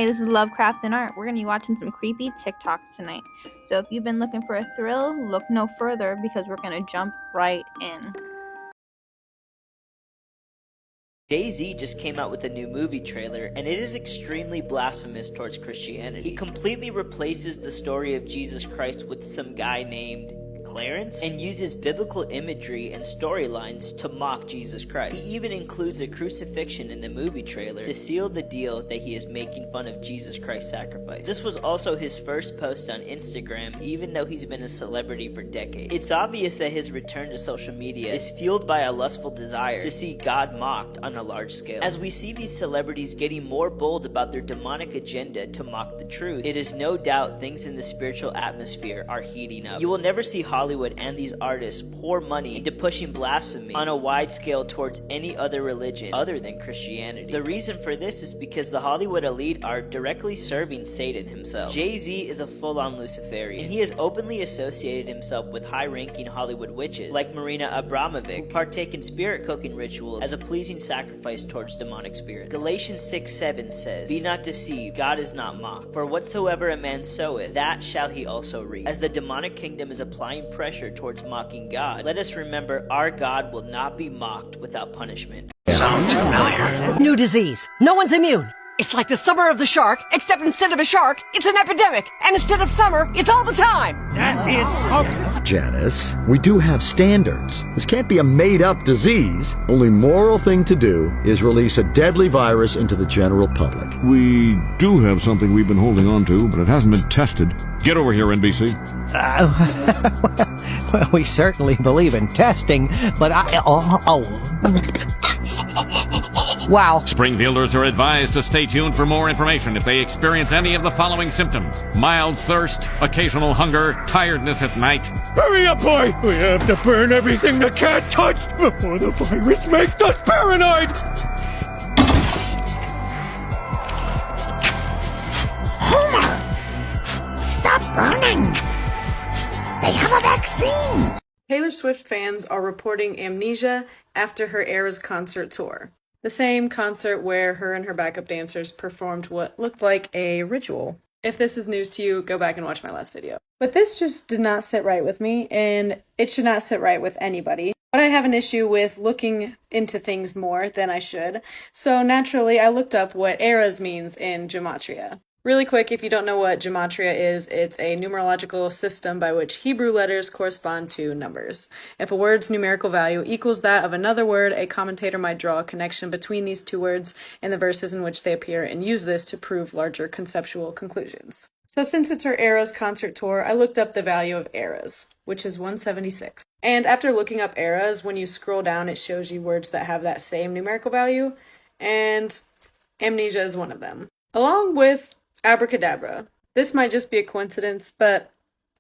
Hey, this is Lovecraft and Art. We're going to be watching some creepy TikToks tonight. So if you've been looking for a thrill, look no further because we're going to jump right in. Jay-Z just came out with a new movie trailer, and it is extremely blasphemous towards Christianity. He completely replaces the story of Jesus Christ with some guy named Clarence, and uses biblical imagery and storylines to mock Jesus Christ. He even includes a crucifixion in the movie trailer to seal the deal that he is making fun of Jesus Christ's sacrifice. This was also his first post on Instagram, even though he's been a celebrity for decades. It's obvious that his return to social media is fueled by a lustful desire to see God mocked on a large scale. As we see these celebrities getting more bold about their demonic agenda to mock the truth, it is no doubt things in the spiritual atmosphere are heating up. You will never see Hollywood and these artists pour money into pushing blasphemy on a wide scale towards any other religion other than Christianity. The reason for this is because the Hollywood elite are directly serving Satan himself. Jay-Z is a full-on Luciferian, and he has openly associated himself with high-ranking Hollywood witches like Marina Abramovic, who partake in spirit-coaking rituals as a pleasing sacrifice towards demonic spirits. Galatians 6:7 says, "Be not deceived, God is not mocked. For whatsoever a man soweth, that shall he also reap." As the demonic kingdom is applying pressure towards mocking God, let us remember our God will not be mocked without punishment. Sounds familiar. New disease. No one's immune. It's like the summer of the shark, except instead of a shark, it's an epidemic. And instead of summer, it's all the time. That is smoke. Janice, we do have standards. This can't be a made-up disease. Only moral thing to do is release a deadly virus into the general public. We do have something we've been holding on to, but it hasn't been tested. Get over here, NBC. Well, we certainly believe in testing, but Wow. Springfielders are advised to stay tuned for more information if they experience any of the following symptoms: mild thirst, occasional hunger, tiredness at night. Hurry up, boy! We have to burn everything the cat touched before the virus makes us paranoid! Homer! Stop burning! They have a vaccine! Taylor Swift fans are reporting amnesia after her Eras concert tour. The same concert where her and her backup dancers performed what looked like a ritual. If this is news to you, go back and watch my last video. But this just did not sit right with me, and it should not sit right with anybody. But I have an issue with looking into things more than I should, so naturally I looked up what Eras means in Gematria. Really quick, if you don't know what Gematria is, it's a numerological system by which Hebrew letters correspond to numbers. If a word's numerical value equals that of another word, a commentator might draw a connection between these two words and the verses in which they appear and use this to prove larger conceptual conclusions. So since it's her Eras concert tour, I looked up the value of Eras, which is 176. And after looking up Eras, when you scroll down, it shows you words that have that same numerical value, and amnesia is one of them. Along with abracadabra. This might just be a coincidence, but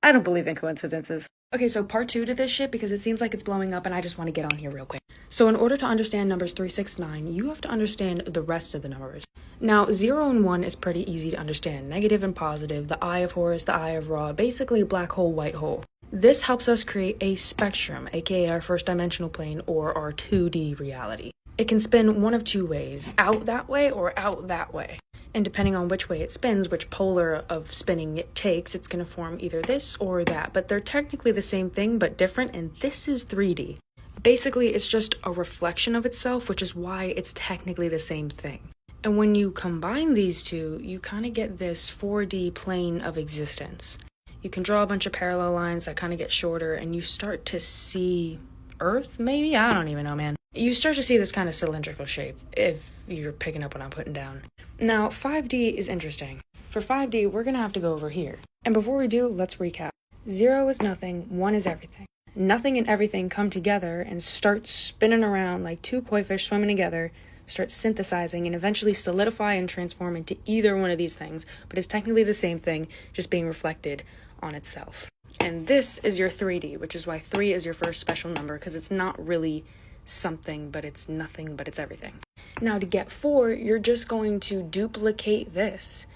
I don't believe in coincidences. Okay, so part 2 to this shit, because it seems like it's blowing up and I just want to get on here real quick. So in order to understand numbers 3, 6, 9, you have to understand the rest of the numbers. Now, 0 and 1 is pretty easy to understand. Negative and positive, the eye of Horus, the eye of Ra, basically a black hole, white hole. This helps us create a spectrum, aka our first dimensional plane or our 2D reality. It can spin one of two ways, out that way or out that way. And depending on which way it spins, which polar of spinning it takes, it's going to form either this or that. But they're technically the same thing, but different, and this is 3D. Basically, it's just a reflection of itself, which is why it's technically the same thing. And when you combine these two, you kind of get this 4D plane of existence. You can draw a bunch of parallel lines that kind of get shorter, and you start to see Earth, maybe? I don't even know, man. You start to see this kind of cylindrical shape, if you're picking up what I'm putting down. Now, 5D is interesting. For 5D, we're going to have to go over here. And before we do, let's recap. 0 is nothing, 1 is everything. Nothing and everything come together and start spinning around like two koi fish swimming together, start synthesizing, and eventually solidify and transform into either one of these things, but it's technically the same thing, just being reflected on itself. And this is your 3D, which is why 3 is your first special number, because it's not really something, but it's nothing, but it's everything. Now to get 4, you're just going to duplicate this,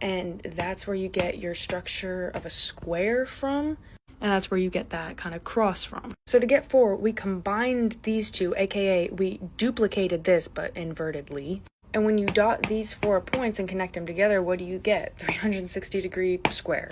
and that's where you get your structure of a square from, and that's where you get that kind of cross from. So to get 4, we combined these two, aka we duplicated this but invertedly, And when you dot these 4 points and connect them together, what do you get? 360-degree square.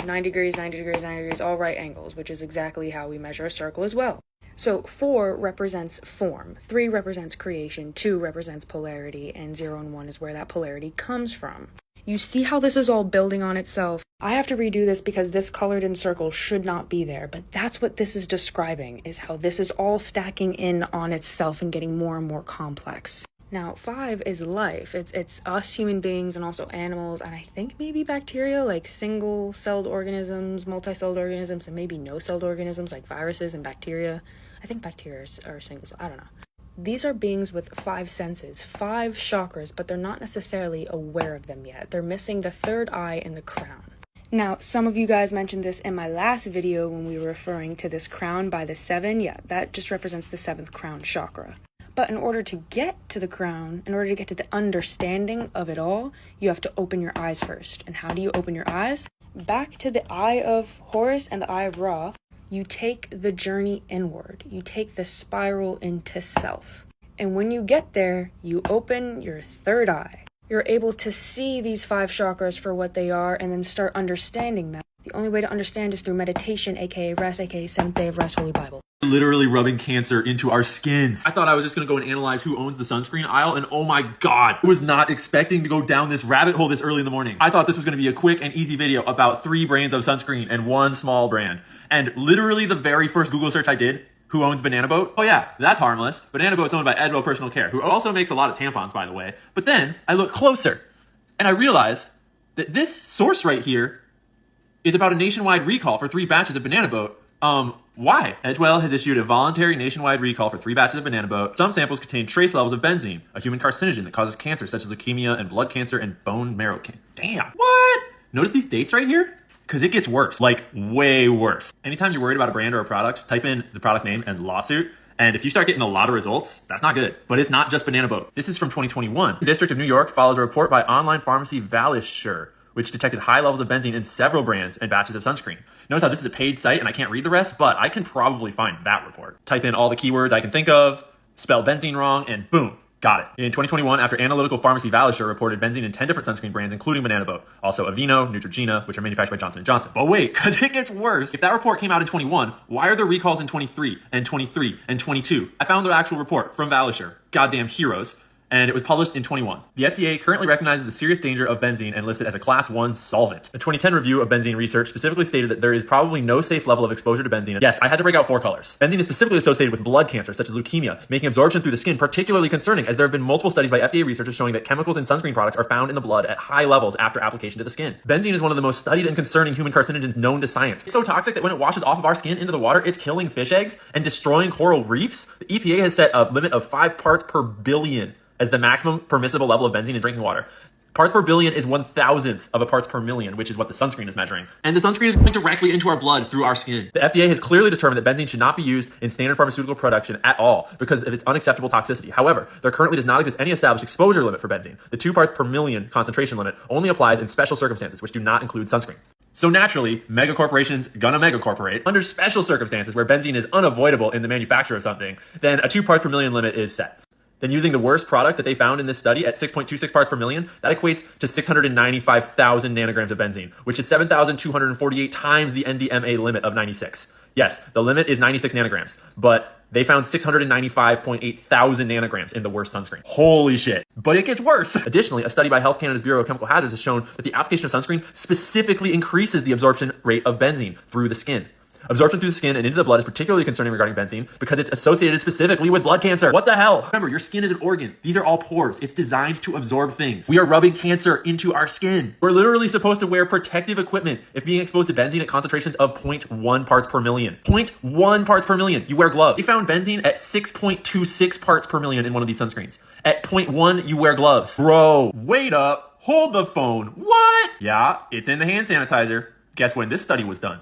9 degrees, 90 degrees, 90 degrees, all right angles, which is exactly how we measure a circle as well. So 4 represents form, 3 represents creation, 2 represents polarity, and 0 and 1 is where that polarity comes from. You see how this is all building on itself? I have to redo this because this colored in circle should not be there, but that's what this is describing, is how this is all stacking in on itself and getting more and more complex. Now, 5 is life. It's us human beings and also animals, and I think maybe bacteria, like single-celled organisms, multi-celled organisms, and maybe no-celled organisms like viruses and bacteria. I think bacteria are single, I don't know. These are beings with 5 senses, 5 chakras, but they're not necessarily aware of them yet. They're missing the third eye and the crown. Now, some of you guys mentioned this in my last video when we were referring to this crown by the 7. Yeah, that just represents the 7th crown chakra. But in order to get to the crown, in order to get to the understanding of it all, you have to open your eyes first. And how do you open your eyes? Back to the eye of Horus and the eye of Ra, you take the journey inward. You take the spiral into self. And when you get there, you open your third eye. You're able to see these 5 chakras for what they are and then start understanding them. The only way to understand is through meditation, aka rest, aka 7th day of rest, Holy Bible. Literally rubbing cancer into our skins. I thought I was just gonna go and analyze who owns the sunscreen aisle, and oh my god, I was not expecting to go down this rabbit hole this early in the morning. I thought this was gonna be a quick and easy video about 3 brands of sunscreen and 1 small brand. And literally the very first Google search I did, who owns Banana Boat? Oh yeah, that's harmless. Banana Boat's owned by Edgewell Personal Care, who also makes a lot of tampons, by the way. But then I look closer and I realize that this source right here is about a nationwide recall for 3 batches of Banana Boat. Why? Edgewell has issued a voluntary nationwide recall for 3 batches of Banana Boat. Some samples contain trace levels of benzene, a human carcinogen that causes cancer such as leukemia and blood cancer and bone marrow cancer. Damn. What? Notice these dates right here? Because it gets worse, like way worse. Anytime you're worried about a brand or a product, type in the product name and lawsuit. And if you start getting a lot of results, that's not good. But it's not just Banana Boat. This is from 2021. The District of New York follows a report by online pharmacy Valisure, which detected high levels of benzene in several brands and batches of sunscreen. Notice how this is a paid site and I can't read the rest, but I can probably find that report. Type in all the keywords I can think of, spell benzene wrong, and boom, got it. In 2021, after analytical pharmacy Valisure reported benzene in 10 different sunscreen brands, including Banana Boat, also Aveeno, Neutrogena, which are manufactured by Johnson & Johnson. But wait, because it gets worse. If that report came out in 21, why are there recalls in 23 and 23 and 22? I found the actual report from Valisure. Goddamn heroes. And it was published in 21. The FDA currently recognizes the serious danger of benzene and lists it as a class 1 solvent. A 2010 review of benzene research specifically stated that there is probably no safe level of exposure to benzene. Yes, I had to break out 4 colors. Benzene is specifically associated with blood cancer, such as leukemia, making absorption through the skin particularly concerning, as there have been multiple studies by FDA researchers showing that chemicals in sunscreen products are found in the blood at high levels after application to the skin. Benzene is one of the most studied and concerning human carcinogens known to science. It's so toxic that when it washes off of our skin into the water, it's killing fish eggs and destroying coral reefs. The EPA has set a limit of 5 parts per billion as the maximum permissible level of benzene in drinking water. Parts per billion is 1,000th of a parts per million, which is what the sunscreen is measuring. And the sunscreen is going directly into our blood through our skin. The FDA has clearly determined that benzene should not be used in standard pharmaceutical production at all because of its unacceptable toxicity. However, there currently does not exist any established exposure limit for benzene. The 2 parts per million concentration limit only applies in special circumstances, which do not include sunscreen. So naturally, megacorporations gonna megacorporate. Under special circumstances where benzene is unavoidable in the manufacture of something, then a 2 parts per million limit is set. Then using the worst product that they found in this study at 6.26 parts per million, that equates to 695,000 nanograms of benzene, which is 7,248 times the NDMA limit of 96. Yes, the limit is 96 nanograms, but they found 695.8 thousand nanograms in the worst sunscreen. Holy shit. But it gets worse. Additionally, a study by Health Canada's Bureau of Chemical Hazards has shown that the application of sunscreen specifically increases the absorption rate of benzene through the skin. Absorption through the skin and into the blood is particularly concerning regarding benzene because it's associated specifically with blood cancer. What the hell? Remember, your skin is an organ. These are all pores. It's designed to absorb things. We are rubbing cancer into our skin. We're literally supposed to wear protective equipment if being exposed to benzene at concentrations of 0.1 parts per million. 0.1 parts per million. You wear gloves. They found benzene at 6.26 parts per million in one of these sunscreens. At 0.1, you wear gloves. Bro, wait up. Hold the phone. What? Yeah, it's in the hand sanitizer. Guess when this study was done?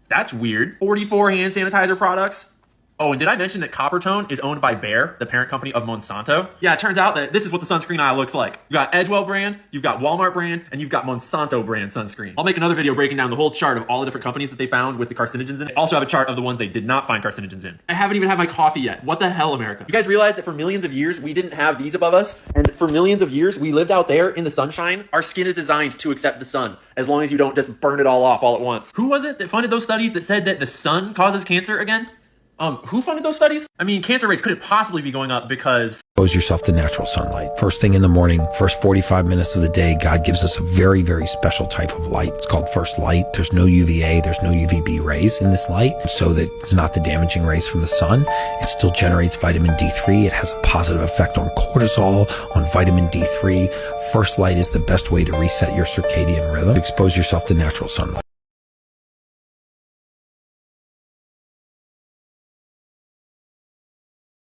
That's weird. 44 hand sanitizer products Oh, and did I mention that Coppertone is owned by Bayer, the parent company of Monsanto? Yeah, it turns out that this is what the sunscreen aisle looks like. You've got Edgewell brand, you've got Walmart brand, and you've got Monsanto brand sunscreen. I'll make another video breaking down the whole chart of all the different companies that they found with the carcinogens in it. I also have a chart of the ones they did not find carcinogens in. I haven't even had my coffee yet. What the hell, America? You guys realize that for millions of years, we didn't have these above us? And for millions of years, we lived out there in the sunshine? Our skin is designed to accept the sun, as long as you don't just burn it all off all at once. Who was it that funded those studies that said that the sun causes cancer again? Who funded those studies? I mean, cancer rates couldn't possibly be going up because... Expose yourself to natural sunlight. First thing in the morning, first 45 minutes of the day, God gives us a very, very special type of light. It's called first light. There's no UVA, there's no UVB rays in this light, so that it's not the damaging rays from the sun. It still generates vitamin D3. It has a positive effect on cortisol, on vitamin D3. First light is the best way to reset your circadian rhythm. Expose yourself to natural sunlight.